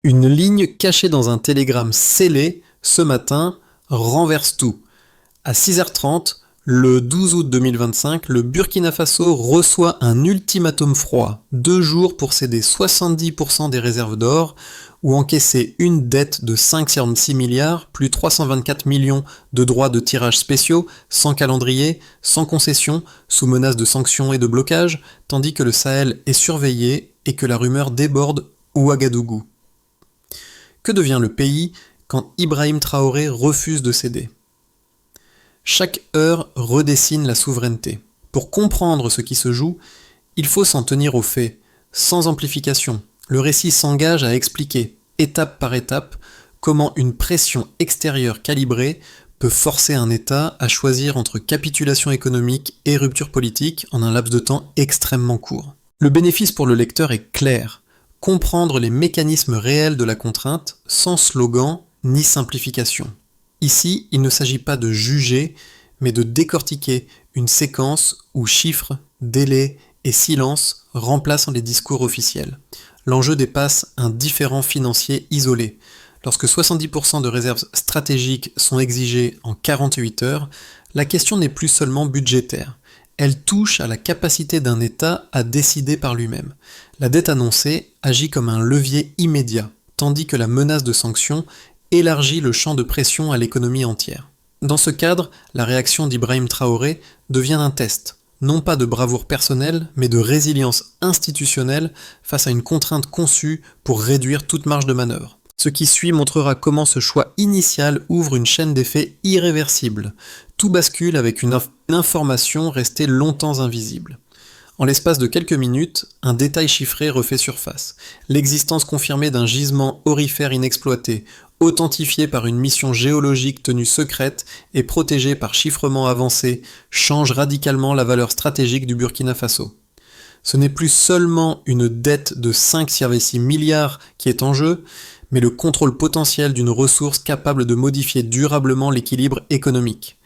Une ligne cachée dans un télégramme scellé, ce matin, renverse tout. À 6h30, le 12 août 2025, le Burkina Faso reçoit un ultimatum froid, 2 jours pour céder 70% des réserves d'or ou encaisser une dette de 5,6 milliards, plus 324 millions de droits de tirage spéciaux, sans calendrier, sans concession, sous menace de sanctions et de blocage, tandis que le Sahel est surveillé et que la rumeur déborde Ouagadougou. Que devient le pays quand Ibrahim Traoré refuse de céder ? Chaque heure redessine la souveraineté. Pour comprendre ce qui se joue, il faut s'en tenir aux faits, sans amplification. Le récit s'engage à expliquer, étape par étape, comment une pression extérieure calibrée peut forcer un État à choisir entre capitulation économique et rupture politique en un laps de temps extrêmement court. Le bénéfice pour le lecteur est clair. Comprendre les mécanismes réels de la contrainte, sans slogan ni simplification. Ici, il ne s'agit pas de juger, mais de décortiquer une séquence où chiffres, délais et silence remplacent les discours officiels. L'enjeu dépasse un différend financier isolé. Lorsque 70% de réserves stratégiques sont exigées en 48 heures, la question n'est plus seulement budgétaire. Elle touche à la capacité d'un État à décider par lui-même. La dette annoncée agit comme un levier immédiat, tandis que la menace de sanctions élargit le champ de pression à l'économie entière. Dans ce cadre, la réaction d'Ibrahim Traoré devient un test, non pas de bravoure personnelle, mais de résilience institutionnelle face à une contrainte conçue pour réduire toute marge de manœuvre. Ce qui suit montrera comment ce choix initial ouvre une chaîne d'effets irréversible. Tout bascule avec une information restée longtemps invisible. En l'espace de quelques minutes, un détail chiffré refait surface. L'existence confirmée d'un gisement aurifère inexploité, authentifié par une mission géologique tenue secrète et protégée par chiffrement avancé, change radicalement la valeur stratégique du Burkina Faso. Ce n'est plus seulement une dette de 5,6 milliards qui est en jeu, mais le contrôle potentiel d'une ressource capable de modifier durablement l'équilibre économique.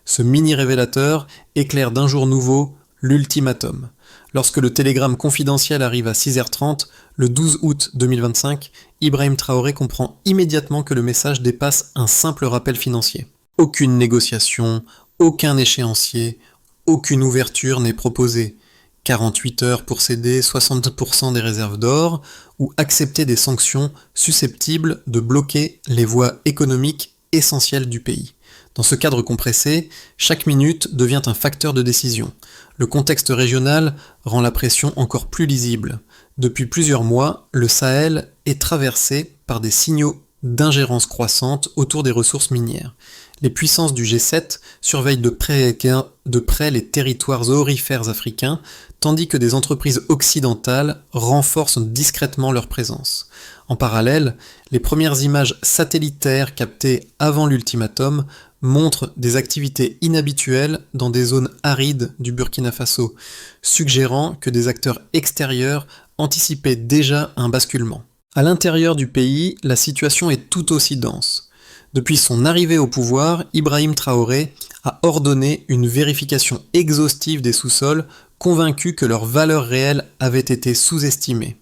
Ce mini-révélateur éclaire d'un jour nouveau l'ultimatum. Lorsque le télégramme confidentiel arrive à 6h30, le 12 août 2025, Ibrahim Traoré comprend immédiatement que le message dépasse un simple rappel financier. Aucune négociation, aucun échéancier, aucune ouverture n'est proposée. 48 heures pour céder 60% des réserves d'or ou accepter des sanctions susceptibles de bloquer les voies économiques essentielles du pays. Dans ce cadre compressé, chaque minute devient un facteur de décision. Le contexte régional rend la pression encore plus lisible. Depuis plusieurs mois, le Sahel est traversé par des signaux d'ingérence croissante autour des ressources minières. Les puissances du G7 surveillent de près les territoires aurifères africains, tandis que des entreprises occidentales renforcent discrètement leur présence. En parallèle, les premières images satellitaires captées avant l'ultimatum montrent des activités inhabituelles dans des zones arides du Burkina Faso, suggérant que des acteurs extérieurs anticipaient déjà un basculement. À l'intérieur du pays, la situation est tout aussi dense. Depuis son arrivée au pouvoir, Ibrahim Traoré a ordonné une vérification exhaustive des sous-sols, convaincu que leur valeur réelle avait été sous-estimée.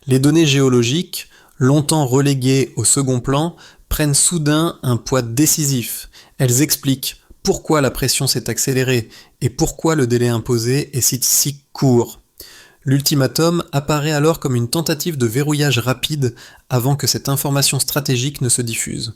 Les données géologiques, longtemps reléguées au second plan, prennent soudain un poids décisif. Elles expliquent pourquoi la pression s'est accélérée et pourquoi le délai imposé est si court. L'ultimatum apparaît alors comme une tentative de verrouillage rapide avant que cette information stratégique ne se diffuse.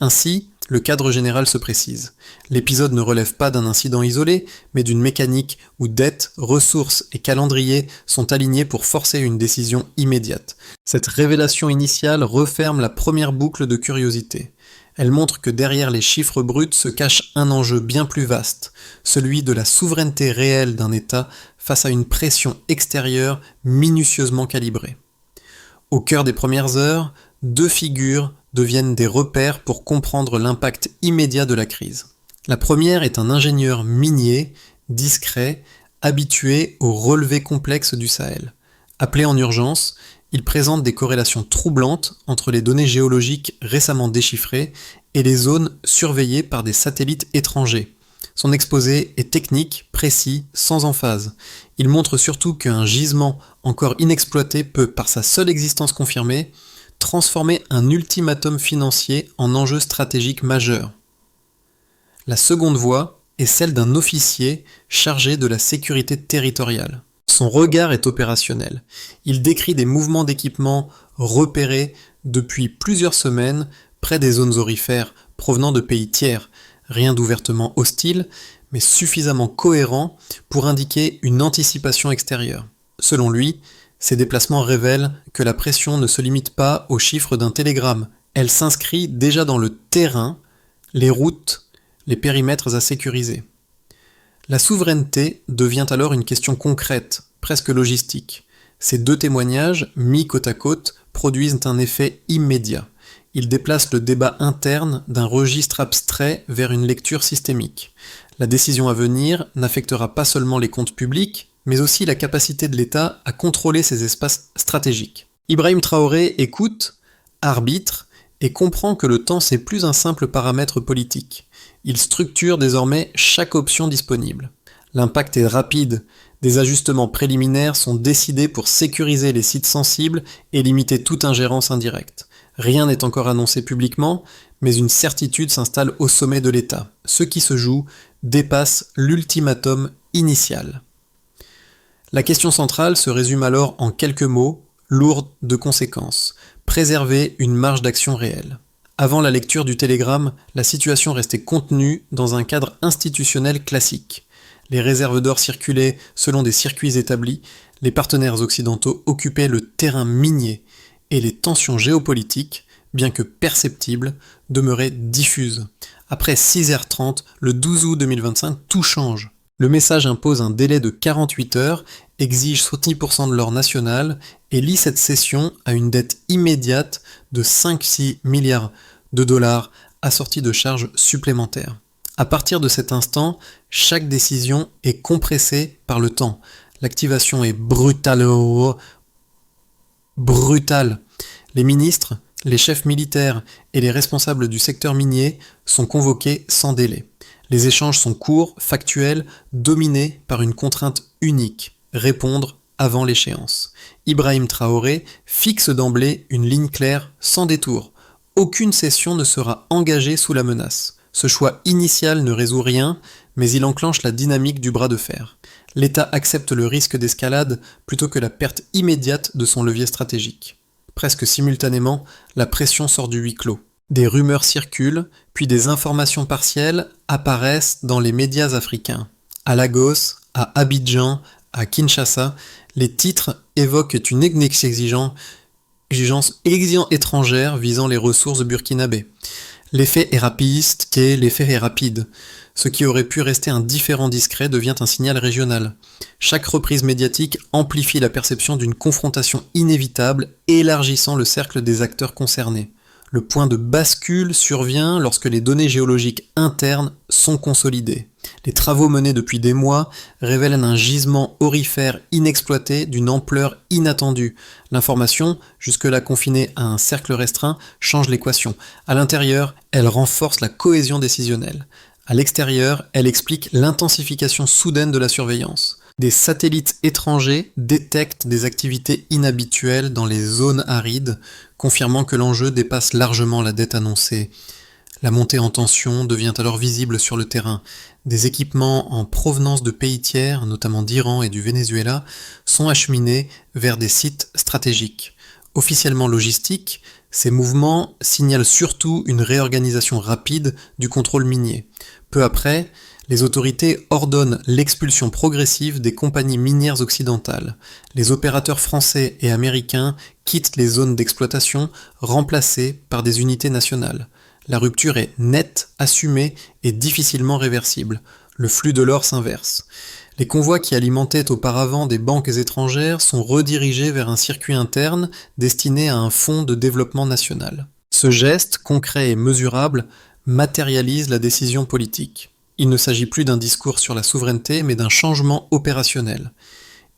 Ainsi, le cadre général se précise. L'épisode ne relève pas d'un incident isolé, mais d'une mécanique où dettes, ressources et calendrier sont alignés pour forcer une décision immédiate. Cette révélation initiale referme la première boucle de curiosité. Elle montre que derrière les chiffres bruts se cache un enjeu bien plus vaste, celui de la souveraineté réelle d'un État face à une pression extérieure minutieusement calibrée. Au cœur des premières heures, deux figures deviennent des repères pour comprendre l'impact immédiat de la crise. La première est un ingénieur minier, discret, habitué aux relevés complexes du Sahel. Appelé en urgence, il présente des corrélations troublantes entre les données géologiques récemment déchiffrées et les zones surveillées par des satellites étrangers. Son exposé est technique, précis, sans emphase. Il montre surtout qu'un gisement encore inexploité peut, par sa seule existence confirmée, transformer un ultimatum financier en enjeu stratégique majeur. La seconde voie est celle d'un officier chargé de la sécurité territoriale. Son regard est opérationnel. Il décrit des mouvements d'équipement repérés depuis plusieurs semaines près des zones aurifères provenant de pays tiers, rien d'ouvertement hostile, mais suffisamment cohérent pour indiquer une anticipation extérieure. Selon lui, ces déplacements révèlent que la pression ne se limite pas aux chiffres d'un télégramme. Elle s'inscrit déjà dans le terrain, les routes, les périmètres à sécuriser. La souveraineté devient alors une question concrète, presque logistique. Ces deux témoignages, mis côte à côte, produisent un effet immédiat. Ils déplacent le débat interne d'un registre abstrait vers une lecture systémique. La décision à venir n'affectera pas seulement les comptes publics, mais aussi la capacité de l'État à contrôler ces espaces stratégiques. Ibrahim Traoré écoute, arbitre, et comprend que le temps c'est plus un simple paramètre politique. Il structure désormais chaque option disponible. L'impact est rapide, des ajustements préliminaires sont décidés pour sécuriser les sites sensibles et limiter toute ingérence indirecte. Rien n'est encore annoncé publiquement, mais une certitude s'installe au sommet de l'État. Ce qui se joue dépasse l'ultimatum initial. La question centrale se résume alors en quelques mots, lourde de conséquences. Préserver une marge d'action réelle. Avant la lecture du télégramme, la situation restait contenue dans un cadre institutionnel classique. Les réserves d'or circulaient selon des circuits établis, les partenaires occidentaux occupaient le terrain minier, et les tensions géopolitiques, bien que perceptibles, demeuraient diffuses. Après 6h30, le 12 août 2025, tout change. Le message impose un délai de 48 heures, exige 70% de l'or national et lie cette cession à une dette immédiate de 5-6 milliards de dollars assortie de charges supplémentaires. À partir de cet instant, chaque décision est compressée par le temps. L'activation est brutale. Les ministres, les chefs militaires et les responsables du secteur minier sont convoqués sans délai. Les échanges sont courts, factuels, dominés par une contrainte unique, répondre avant l'échéance. Ibrahim Traoré fixe d'emblée une ligne claire sans détour. Aucune cession ne sera engagée sous la menace. Ce choix initial ne résout rien, mais il enclenche la dynamique du bras de fer. L'État accepte le risque d'escalade plutôt que la perte immédiate de son levier stratégique. Presque simultanément, la pression sort du huis clos. Des rumeurs circulent, puis des informations partielles apparaissent dans les médias africains. À Lagos, à Abidjan, à Kinshasa, les titres évoquent une exigence étrangère visant les ressources burkinabées. L'effet est rapide. Ce qui aurait pu rester un différend discret devient un signal régional. Chaque reprise médiatique amplifie la perception d'une confrontation inévitable, élargissant le cercle des acteurs concernés. Le point de bascule survient lorsque les données géologiques internes sont consolidées. Les travaux menés depuis des mois révèlent un gisement aurifère inexploité d'une ampleur inattendue. L'information, jusque-là confinée à un cercle restreint, change l'équation. À l'intérieur, elle renforce la cohésion décisionnelle. À l'extérieur, elle explique l'intensification soudaine de la surveillance. Des satellites étrangers détectent des activités inhabituelles dans les zones arides, confirmant que l'enjeu dépasse largement la dette annoncée. La montée en tension devient alors visible sur le terrain. Des équipements en provenance de pays tiers, notamment d'Iran et du Venezuela, sont acheminés vers des sites stratégiques. Officiellement logistiques, ces mouvements signalent surtout une réorganisation rapide du contrôle minier. Peu après, les autorités ordonnent l'expulsion progressive des compagnies minières occidentales. Les opérateurs français et américains quittent les zones d'exploitation, remplacées par des unités nationales. La rupture est nette, assumée et difficilement réversible. Le flux de l'or s'inverse. Les convois qui alimentaient auparavant des banques étrangères sont redirigés vers un circuit interne destiné à un fonds de développement national. Ce geste, concret et mesurable, matérialise la décision politique. Il ne s'agit plus d'un discours sur la souveraineté, mais d'un changement opérationnel.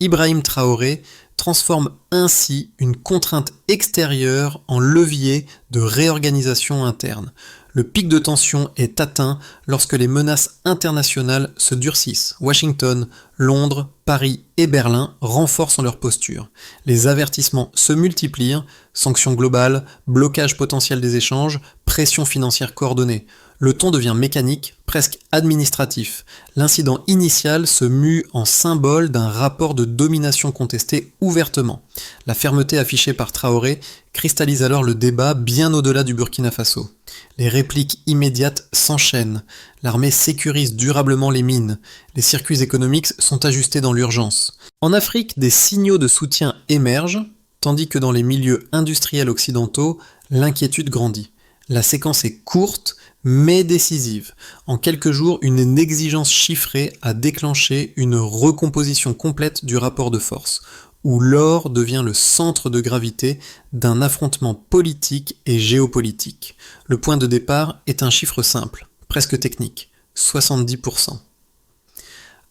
Ibrahim Traoré transforme ainsi une contrainte extérieure en levier de réorganisation interne. Le pic de tension est atteint lorsque les menaces internationales se durcissent. Washington, Londres, Paris et Berlin renforcent leur posture. Les avertissements se multiplient, sanctions globales, blocage potentiel des échanges, pression financière coordonnée. Le ton devient mécanique, presque administratif. L'incident initial se mue en symbole d'un rapport de domination contesté ouvertement. La fermeté affichée par Traoré cristallise alors le débat bien au-delà du Burkina Faso. Les répliques immédiates s'enchaînent. L'armée sécurise durablement les mines. Les circuits économiques sont ajustés dans l'urgence. En Afrique, des signaux de soutien émergent, tandis que dans les milieux industriels occidentaux, l'inquiétude grandit. La séquence est courte, mais décisive. En quelques jours, une exigence chiffrée a déclenché une recomposition complète du rapport de force, où l'or devient le centre de gravité d'un affrontement politique et géopolitique. Le point de départ est un chiffre simple, presque technique, 70%.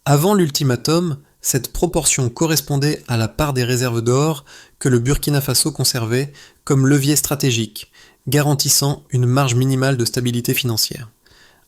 Avant l'ultimatum, cette proportion correspondait à la part des réserves d'or que le Burkina Faso conservait comme levier stratégique, garantissant une marge minimale de stabilité financière.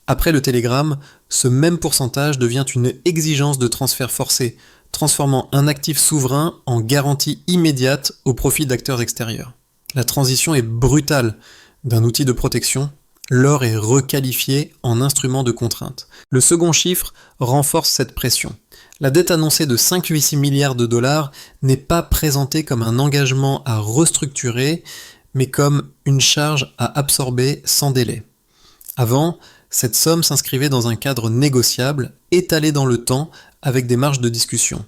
Après le télégramme, ce même pourcentage devient une exigence de transfert forcé, transformant un actif souverain en garantie immédiate au profit d'acteurs extérieurs. La transition est brutale. D'un outil de protection, l'or est requalifié en instrument de contrainte. Le second chiffre renforce cette pression. La dette annoncée de 5,6 milliards de dollars n'est pas présentée comme un engagement à restructurer, mais comme une charge à absorber sans délai. Avant, cette somme s'inscrivait dans un cadre négociable, étalé dans le temps, avec des marges de discussion.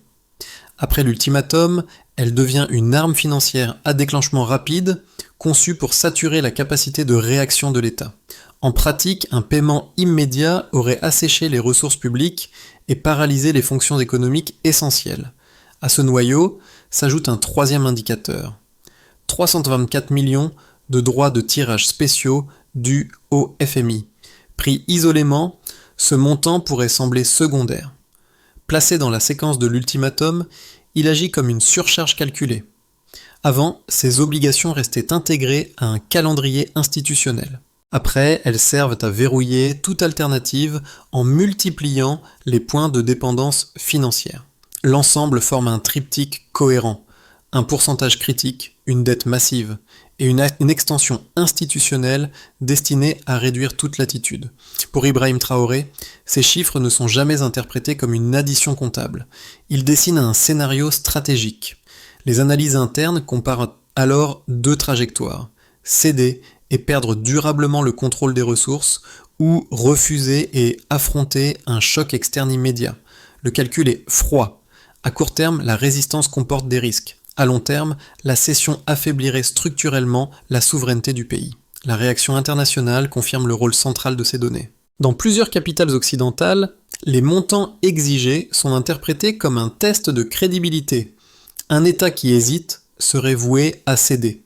Après l'ultimatum, elle devient une arme financière à déclenchement rapide, conçue pour saturer la capacité de réaction de l'État. En pratique, un paiement immédiat aurait asséché les ressources publiques et paralysé les fonctions économiques essentielles. À ce noyau s'ajoute un troisième indicateur. 324 millions de droits de tirage spéciaux dus au FMI. Pris isolément, ce montant pourrait sembler secondaire. Placé dans la séquence de l'ultimatum, il agit comme une surcharge calculée. Avant, ces obligations restaient intégrées à un calendrier institutionnel. Après, elles servent à verrouiller toute alternative en multipliant les points de dépendance financière. L'ensemble forme un triptyque cohérent. Un pourcentage critique, une dette massive et une extension institutionnelle destinée à réduire toute latitude. Pour Ibrahim Traoré, ces chiffres ne sont jamais interprétés comme une addition comptable. Ils dessinent un scénario stratégique. Les analyses internes comparent alors deux trajectoires, céder et perdre durablement le contrôle des ressources ou refuser et affronter un choc externe immédiat. Le calcul est froid. À court terme, la résistance comporte des risques. À long terme, la cession affaiblirait structurellement la souveraineté du pays. La réaction internationale confirme le rôle central de ces données. Dans plusieurs capitales occidentales, les montants exigés sont interprétés comme un test de crédibilité. Un État qui hésite serait voué à céder.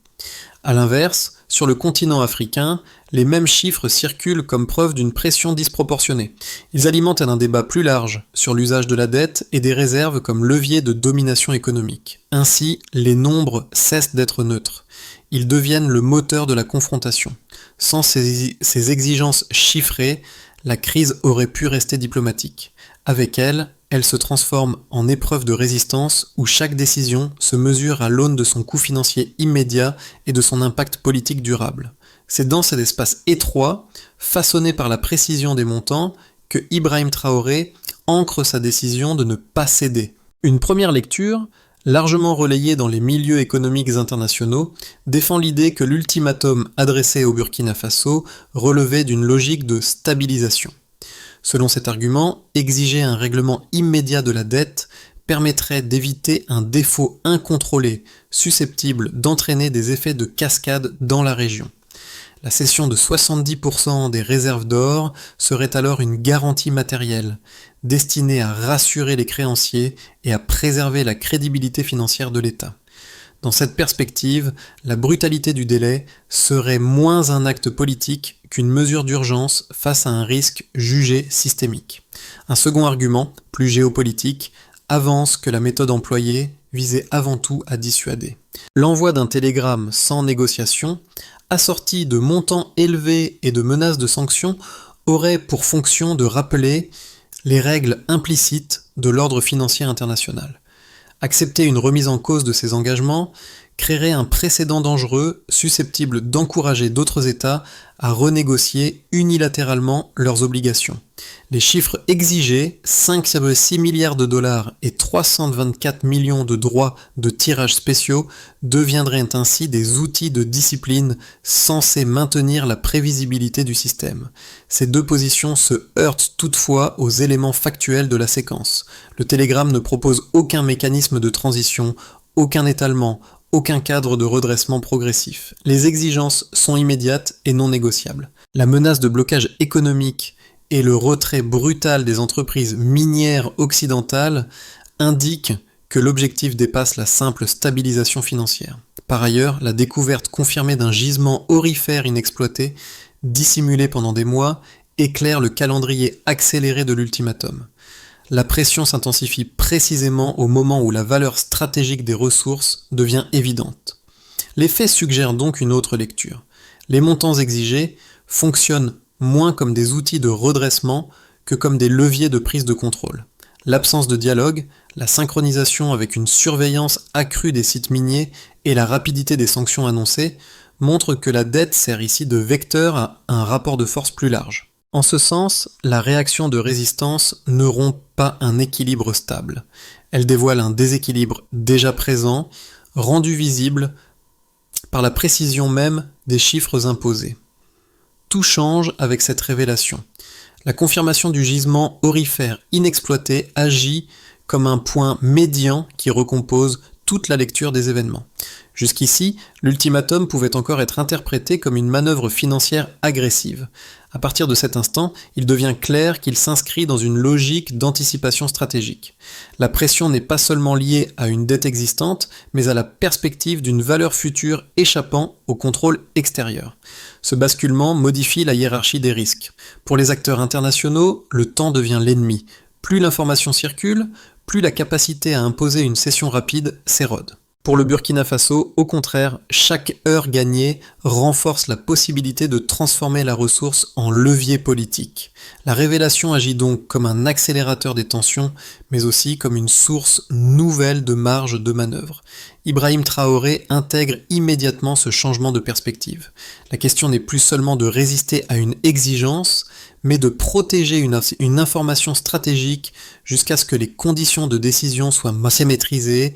A l'inverse, sur le continent africain, les mêmes chiffres circulent comme preuve d'une pression disproportionnée. Ils alimentent un débat plus large sur l'usage de la dette et des réserves comme levier de domination économique. Ainsi, les nombres cessent d'être neutres. Ils deviennent le moteur de la confrontation. Sans ces exigences chiffrées, la crise aurait pu rester diplomatique. Avec elle, elle se transforme en épreuve de résistance où chaque décision se mesure à l'aune de son coût financier immédiat et de son impact politique durable. C'est dans cet espace étroit, façonné par la précision des montants, que Ibrahim Traoré ancre sa décision de ne pas céder. Une première lecture, largement relayée dans les milieux économiques internationaux, défend l'idée que l'ultimatum adressé au Burkina Faso relevait d'une logique de stabilisation. Selon cet argument, exiger un règlement immédiat de la dette permettrait d'éviter un défaut incontrôlé, susceptible d'entraîner des effets de cascade dans la région. La cession de 70% des réserves d'or serait alors une garantie matérielle, destinée à rassurer les créanciers et à préserver la crédibilité financière de l'État. Dans cette perspective, la brutalité du délai serait moins un acte politique qu'une mesure d'urgence face à un risque jugé systémique. Un second argument, plus géopolitique, avance que la méthode employée visait avant tout à dissuader. L'envoi d'un télégramme sans négociation, assorti de montants élevés et de menaces de sanctions, aurait pour fonction de rappeler les règles implicites de l'ordre financier international. Accepter une remise en cause de ces engagements créerait un précédent dangereux susceptible d'encourager d'autres États à renégocier unilatéralement leurs obligations. Les chiffres exigés, 5,6 milliards de dollars et 324 millions de droits de tirage spéciaux, deviendraient ainsi des outils de discipline censés maintenir la prévisibilité du système. Ces deux positions se heurtent toutefois aux éléments factuels de la séquence. Le télégramme ne propose aucun mécanisme de transition, aucun étalement, aucun cadre de redressement progressif. Les exigences sont immédiates et non négociables. La menace de blocage économique et le retrait brutal des entreprises minières occidentales indiquent que l'objectif dépasse la simple stabilisation financière. Par ailleurs, la découverte confirmée d'un gisement aurifère inexploité, dissimulé pendant des mois, éclaire le calendrier accéléré de l'ultimatum. La pression s'intensifie précisément au moment où la valeur stratégique des ressources devient évidente. Les faits suggèrent donc une autre lecture. Les montants exigés fonctionnent moins comme des outils de redressement que comme des leviers de prise de contrôle. L'absence de dialogue, la synchronisation avec une surveillance accrue des sites miniers et la rapidité des sanctions annoncées montrent que la dette sert ici de vecteur à un rapport de force plus large. En ce sens, la réaction de résistance ne rompt pas un équilibre stable. Elle dévoile un déséquilibre déjà présent, rendu visible par la précision même des chiffres imposés. Tout change avec cette révélation. La confirmation du gisement aurifère inexploité agit comme un point médian qui recompose toute la lecture des événements. Jusqu'ici, l'ultimatum pouvait encore être interprété comme une manœuvre financière agressive. À partir de cet instant, il devient clair qu'il s'inscrit dans une logique d'anticipation stratégique. La pression n'est pas seulement liée à une dette existante, mais à la perspective d'une valeur future échappant au contrôle extérieur. Ce basculement modifie la hiérarchie des risques. Pour les acteurs internationaux, le temps devient l'ennemi. Plus l'information circule, plus la capacité à imposer une cession rapide s'érode. Pour le Burkina Faso, au contraire, chaque heure gagnée renforce la possibilité de transformer la ressource en levier politique. La révélation agit donc comme un accélérateur des tensions, mais aussi comme une source nouvelle de marge de manœuvre. Ibrahim Traoré intègre immédiatement ce changement de perspective. La question n'est plus seulement de résister à une exigence, mais de protéger une information stratégique jusqu'à ce que les conditions de décision soient assez maîtrisées.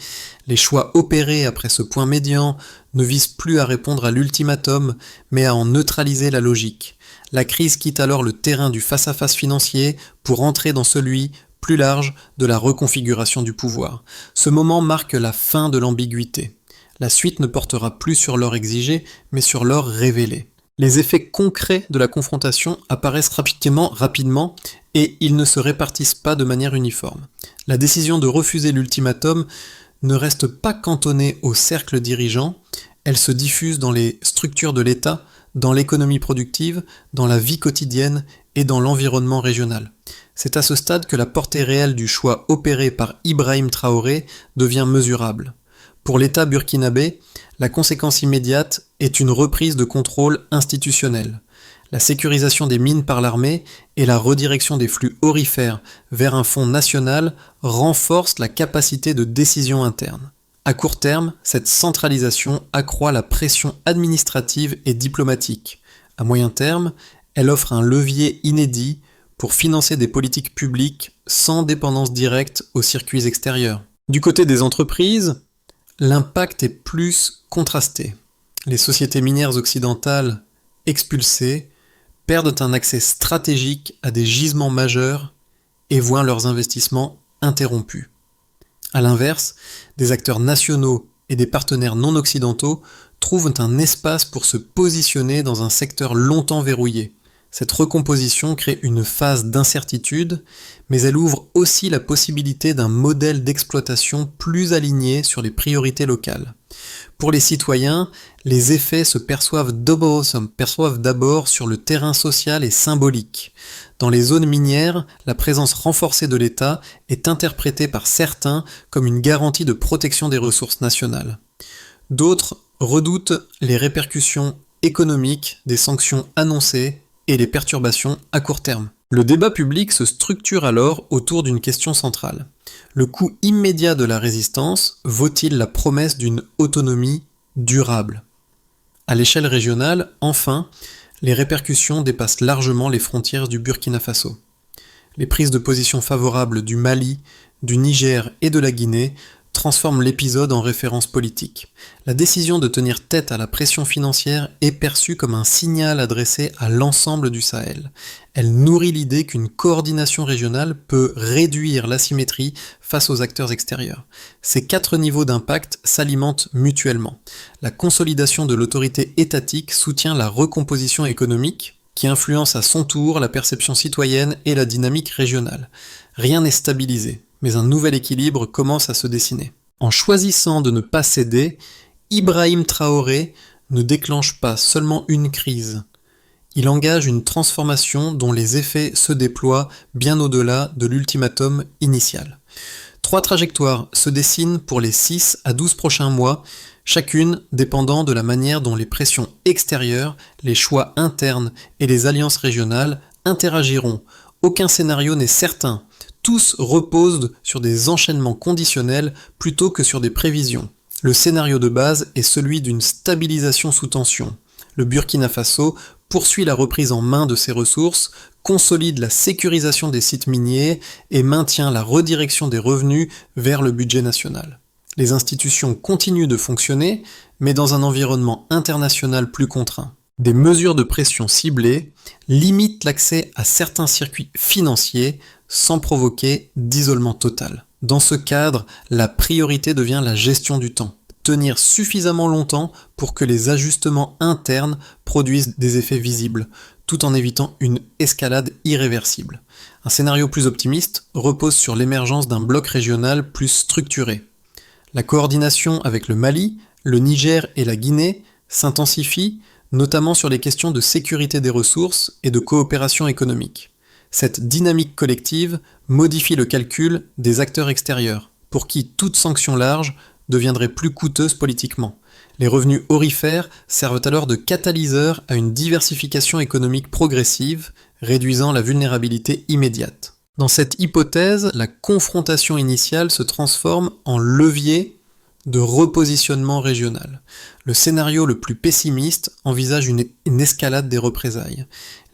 Les choix opérés après ce point médian ne visent plus à répondre à l'ultimatum, mais à en neutraliser la logique. La crise quitte alors le terrain du face-à-face financier pour entrer dans celui plus large de la reconfiguration du pouvoir. Ce moment marque la fin de l'ambiguïté. La suite ne portera plus sur l'or exigé, mais sur l'or révélé. Les effets concrets de la confrontation apparaissent rapidement et ils ne se répartissent pas de manière uniforme. La décision de refuser l'ultimatum ne reste pas cantonnée au cercle dirigeant, elle se diffuse dans les structures de l'État, dans l'économie productive, dans la vie quotidienne et dans l'environnement régional. C'est à ce stade que la portée réelle du choix opéré par Ibrahim Traoré devient mesurable. Pour l'État burkinabé, la conséquence immédiate est une reprise de contrôle institutionnel. La sécurisation des mines par l'armée et la redirection des flux aurifères vers un fonds national renforcent la capacité de décision interne. À court terme, cette centralisation accroît la pression administrative et diplomatique. À moyen terme, elle offre un levier inédit pour financer des politiques publiques sans dépendance directe aux circuits extérieurs. Du côté des entreprises, l'impact est plus contrasté. Les sociétés minières occidentales expulsées perdent un accès stratégique à des gisements majeurs et voient leurs investissements interrompus. A l'inverse, des acteurs nationaux et des partenaires non occidentaux trouvent un espace pour se positionner dans un secteur longtemps verrouillé. Cette recomposition crée une phase d'incertitude, mais elle ouvre aussi la possibilité d'un modèle d'exploitation plus aligné sur les priorités locales. Pour les citoyens, les effets se perçoivent d'abord sur le terrain social et symbolique. Dans les zones minières, la présence renforcée de l'État est interprétée par certains comme une garantie de protection des ressources nationales. D'autres redoutent les répercussions économiques des sanctions annoncées et les perturbations à court terme. Le débat public se structure alors autour d'une question centrale. Le coût immédiat de la résistance vaut-il la promesse d'une autonomie durable ? À l'échelle régionale, enfin, les répercussions dépassent largement les frontières du Burkina Faso. Les prises de position favorables du Mali, du Niger et de la Guinée transforme l'épisode en référence politique. La décision de tenir tête à la pression financière est perçue comme un signal adressé à l'ensemble du Sahel. Elle nourrit l'idée qu'une coordination régionale peut réduire l'asymétrie face aux acteurs extérieurs. Ces 4 niveaux d'impact s'alimentent mutuellement. La consolidation de l'autorité étatique soutient la recomposition économique, qui influence à son tour la perception citoyenne et la dynamique régionale. Rien n'est stabilisé, mais un nouvel équilibre commence à se dessiner. En choisissant de ne pas céder, Ibrahim Traoré ne déclenche pas seulement une crise. Il engage une transformation dont les effets se déploient bien au-delà de l'ultimatum initial. 3 trajectoires se dessinent pour les 6 à 12 prochains mois, chacune dépendant de la manière dont les pressions extérieures, les choix internes et les alliances régionales interagiront. Aucun scénario n'est certain. Tous reposent sur des enchaînements conditionnels plutôt que sur des prévisions. Le scénario de base est celui d'une stabilisation sous tension. Le Burkina Faso poursuit la reprise en main de ses ressources, consolide la sécurisation des sites miniers et maintient la redirection des revenus vers le budget national. Les institutions continuent de fonctionner, mais dans un environnement international plus contraint. Des mesures de pression ciblées limitent l'accès à certains circuits financiers sans provoquer d'isolement total. Dans ce cadre, la priorité devient la gestion du temps. Tenir suffisamment longtemps pour que les ajustements internes produisent des effets visibles, tout en évitant une escalade irréversible. Un scénario plus optimiste repose sur l'émergence d'un bloc régional plus structuré. La coordination avec le Mali, le Niger et la Guinée s'intensifie, notamment sur les questions de sécurité des ressources et de coopération économique. Cette dynamique collective modifie le calcul des acteurs extérieurs, pour qui toute sanction large deviendrait plus coûteuse politiquement. Les revenus aurifères servent alors de catalyseur à une diversification économique progressive, réduisant la vulnérabilité immédiate. Dans cette hypothèse, la confrontation initiale se transforme en levier de repositionnement régional. Le scénario le plus pessimiste envisage une escalade des représailles.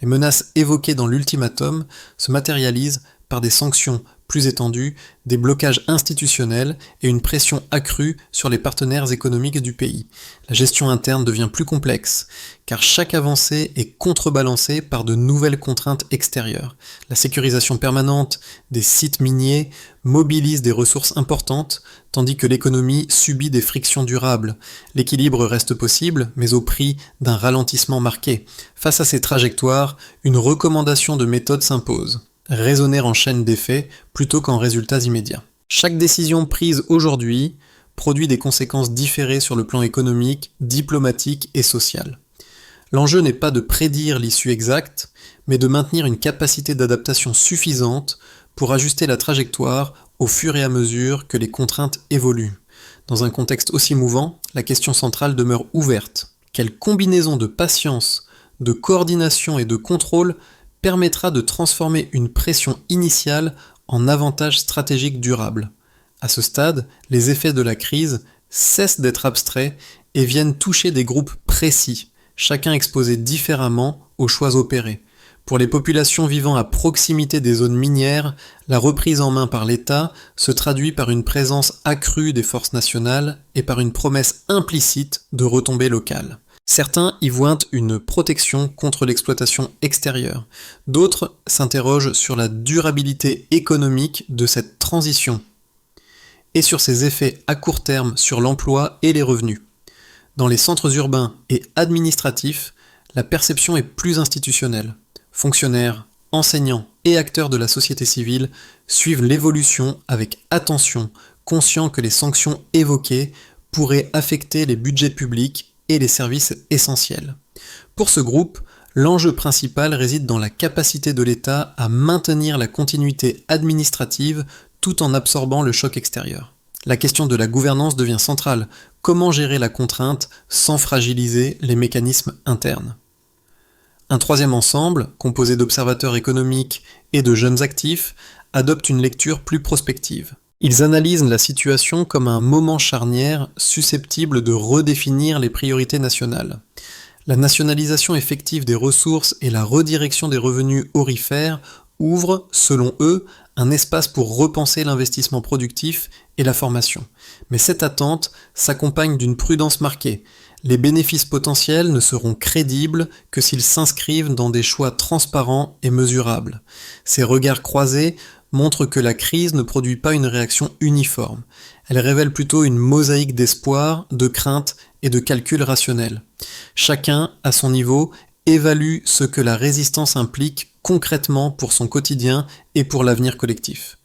Les menaces évoquées dans l'ultimatum se matérialisent par des sanctions plus étendues, des blocages institutionnels et une pression accrue sur les partenaires économiques du pays. La gestion interne devient plus complexe, car chaque avancée est contrebalancée par de nouvelles contraintes extérieures. La sécurisation permanente des sites miniers mobilise des ressources importantes, tandis que l'économie subit des frictions durables. L'équilibre reste possible, mais au prix d'un ralentissement marqué. Face à ces trajectoires, une recommandation de méthode s'impose. Raisonner en chaîne d'effets plutôt qu'en résultats immédiats. Chaque décision prise aujourd'hui produit des conséquences différées sur le plan économique, diplomatique et social. L'enjeu n'est pas de prédire l'issue exacte, mais de maintenir une capacité d'adaptation suffisante pour ajuster la trajectoire au fur et à mesure que les contraintes évoluent. Dans un contexte aussi mouvant, la question centrale demeure ouverte. Quelle combinaison de patience, de coordination et de contrôle permettra de transformer une pression initiale en avantage stratégique durable. À ce stade, les effets de la crise cessent d'être abstraits et viennent toucher des groupes précis, chacun exposé différemment aux choix opérés. Pour les populations vivant à proximité des zones minières, la reprise en main par l'État se traduit par une présence accrue des forces nationales et par une promesse implicite de retombées locales. Certains y voient une protection contre l'exploitation extérieure. D'autres s'interrogent sur la durabilité économique de cette transition et sur ses effets à court terme sur l'emploi et les revenus. Dans les centres urbains et administratifs, la perception est plus institutionnelle. Fonctionnaires, enseignants et acteurs de la société civile suivent l'évolution avec attention, conscients que les sanctions évoquées pourraient affecter les budgets publics et les services essentiels. Pour ce groupe, l'enjeu principal réside dans la capacité de l'État à maintenir la continuité administrative tout en absorbant le choc extérieur. La question de la gouvernance devient centrale. Comment gérer la contrainte sans fragiliser les mécanismes internes ? Un troisième ensemble, composé d'observateurs économiques et de jeunes actifs, adopte une lecture plus prospective. Ils analysent la situation comme un moment charnière susceptible de redéfinir les priorités nationales. La nationalisation effective des ressources et la redirection des revenus aurifères ouvrent, selon eux, un espace pour repenser l'investissement productif et la formation. Mais cette attente s'accompagne d'une prudence marquée. Les bénéfices potentiels ne seront crédibles que s'ils s'inscrivent dans des choix transparents et mesurables. Ces regards croisés montrent que la crise ne produit pas une réaction uniforme. Elle révèle plutôt une mosaïque d'espoir, de craintes et de calculs rationnels. Chacun, à son niveau, évalue ce que la résistance implique concrètement pour son quotidien et pour l'avenir collectif.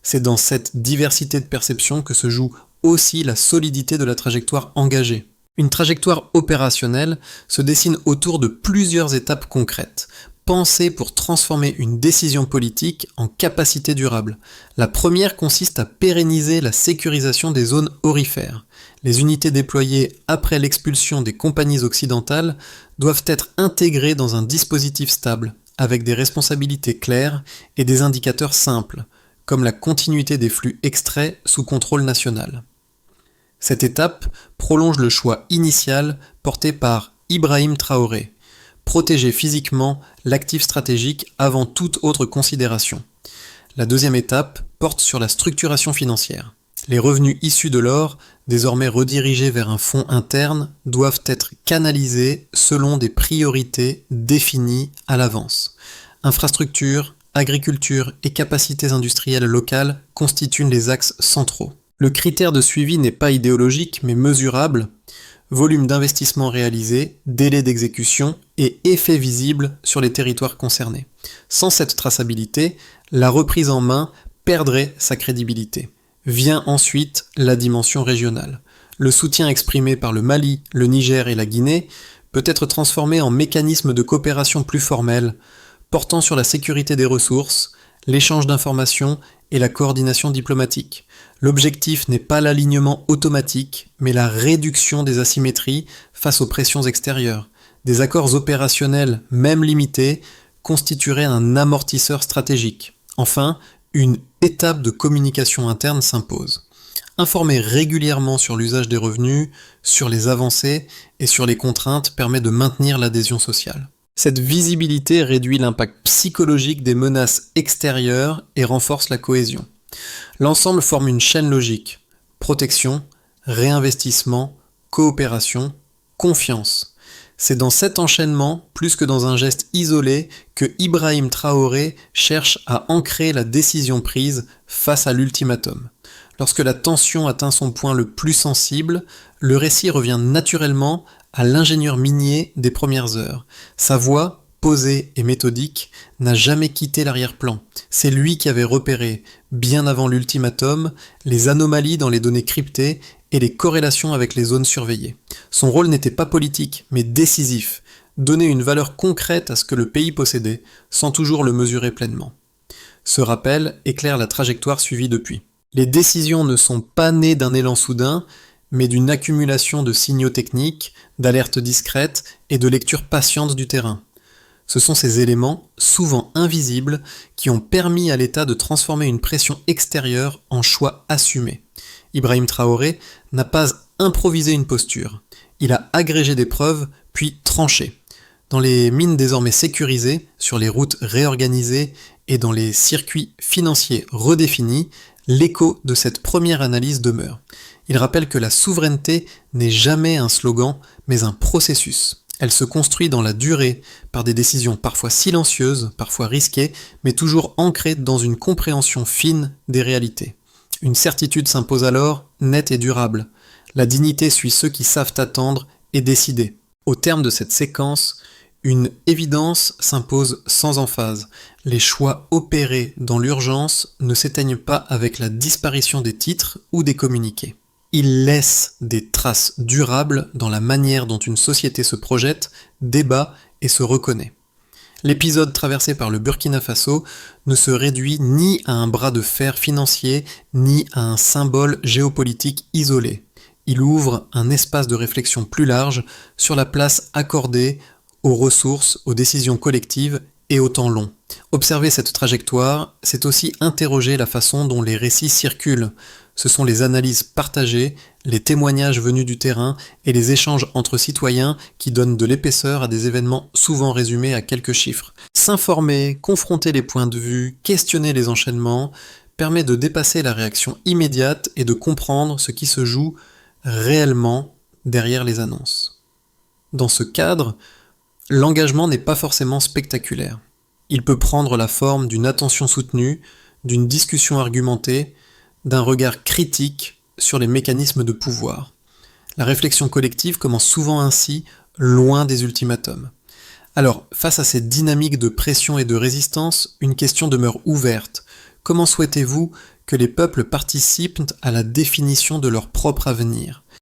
C'est dans cette diversité de perceptions que se joue aussi la solidité de la trajectoire engagée. Une trajectoire opérationnelle se dessine autour de plusieurs étapes concrètes, pensées pour transformer une décision politique en capacité durable. La première consiste à pérenniser la sécurisation des zones aurifères. Les unités déployées après l'expulsion des compagnies occidentales doivent être intégrées dans un dispositif stable, avec des responsabilités claires et des indicateurs simples, comme la continuité des flux extraits sous contrôle national. Cette étape prolonge le choix initial porté par Ibrahim Traoré, protéger physiquement l'actif stratégique avant toute autre considération. La deuxième étape porte sur la structuration financière. Les revenus issus de l'or, désormais redirigés vers un fonds interne, doivent être canalisés selon des priorités définies à l'avance. Infrastructures, agriculture et capacités industrielles locales constituent les axes centraux. Le critère de suivi n'est pas idéologique mais mesurable. Volume d'investissement réalisé, délai d'exécution et effet visible sur les territoires concernés. Sans cette traçabilité, la reprise en main perdrait sa crédibilité. Vient ensuite la dimension régionale. Le soutien exprimé par le Mali, le Niger et la Guinée peut être transformé en mécanisme de coopération plus formel, portant sur la sécurité des ressources, l'échange d'informations et la coordination diplomatique. L'objectif n'est pas l'alignement automatique, mais la réduction des asymétries face aux pressions extérieures. Des accords opérationnels, même limités, constitueraient un amortisseur stratégique. Enfin, une étape de communication interne s'impose. Informer régulièrement sur l'usage des revenus, sur les avancées et sur les contraintes permet de maintenir l'adhésion sociale. Cette visibilité réduit l'impact psychologique des menaces extérieures et renforce la cohésion. L'ensemble forme une chaîne logique. Protection, réinvestissement, coopération, confiance. C'est dans cet enchaînement, plus que dans un geste isolé, que Ibrahim Traoré cherche à ancrer la décision prise face à l'ultimatum. Lorsque la tension atteint son point le plus sensible, le récit revient naturellement à l'ingénieur minier des premières heures. Sa voix, posée et méthodique, n'a jamais quitté l'arrière-plan. C'est lui qui avait repéré, bien avant l'ultimatum, les anomalies dans les données cryptées et les corrélations avec les zones surveillées. Son rôle n'était pas politique, mais décisif, donner une valeur concrète à ce que le pays possédait, sans toujours le mesurer pleinement. Ce rappel éclaire la trajectoire suivie depuis. Les décisions ne sont pas nées d'un élan soudain, mais d'une accumulation de signaux techniques, d'alertes discrètes et de lectures patientes du terrain. Ce sont ces éléments, souvent invisibles, qui ont permis à l'État de transformer une pression extérieure en choix assumé. Ibrahim Traoré n'a pas improvisé une posture. Il a agrégé des preuves, puis tranché. Dans les mines désormais sécurisées, sur les routes réorganisées et dans les circuits financiers redéfinis, l'écho de cette première analyse demeure. Il rappelle que la souveraineté n'est jamais un slogan, mais un processus. Elle se construit dans la durée, par des décisions parfois silencieuses, parfois risquées, mais toujours ancrées dans une compréhension fine des réalités. Une certitude s'impose alors, nette et durable. La dignité suit ceux qui savent attendre et décider. Au terme de cette séquence, Une évidence s'impose sans emphase. Les choix opérés dans l'urgence ne s'éteignent pas avec la disparition des titres ou des communiqués. Ils laissent des traces durables dans la manière dont une société se projette, débat et se reconnaît. L'épisode traversé par le Burkina Faso ne se réduit ni à un bras de fer financier, ni à un symbole géopolitique isolé. Il ouvre un espace de réflexion plus large sur la place accordée aux ressources, aux décisions collectives et au temps long. Observer cette trajectoire, c'est aussi interroger la façon dont les récits circulent. Ce sont les analyses partagées, les témoignages venus du terrain et les échanges entre citoyens qui donnent de l'épaisseur à des événements souvent résumés à quelques chiffres. S'informer, confronter les points de vue, questionner les enchaînements, permet de dépasser la réaction immédiate et de comprendre ce qui se joue réellement derrière les annonces. Dans ce cadre, l'engagement n'est pas forcément spectaculaire. Il peut prendre la forme d'une attention soutenue, d'une discussion argumentée, d'un regard critique sur les mécanismes de pouvoir. La réflexion collective commence souvent ainsi, loin des ultimatums. Alors, face à cette dynamique de pression et de résistance, une question demeure ouverte. Comment souhaitez-vous que les peuples participent à la définition de leur propre avenir ?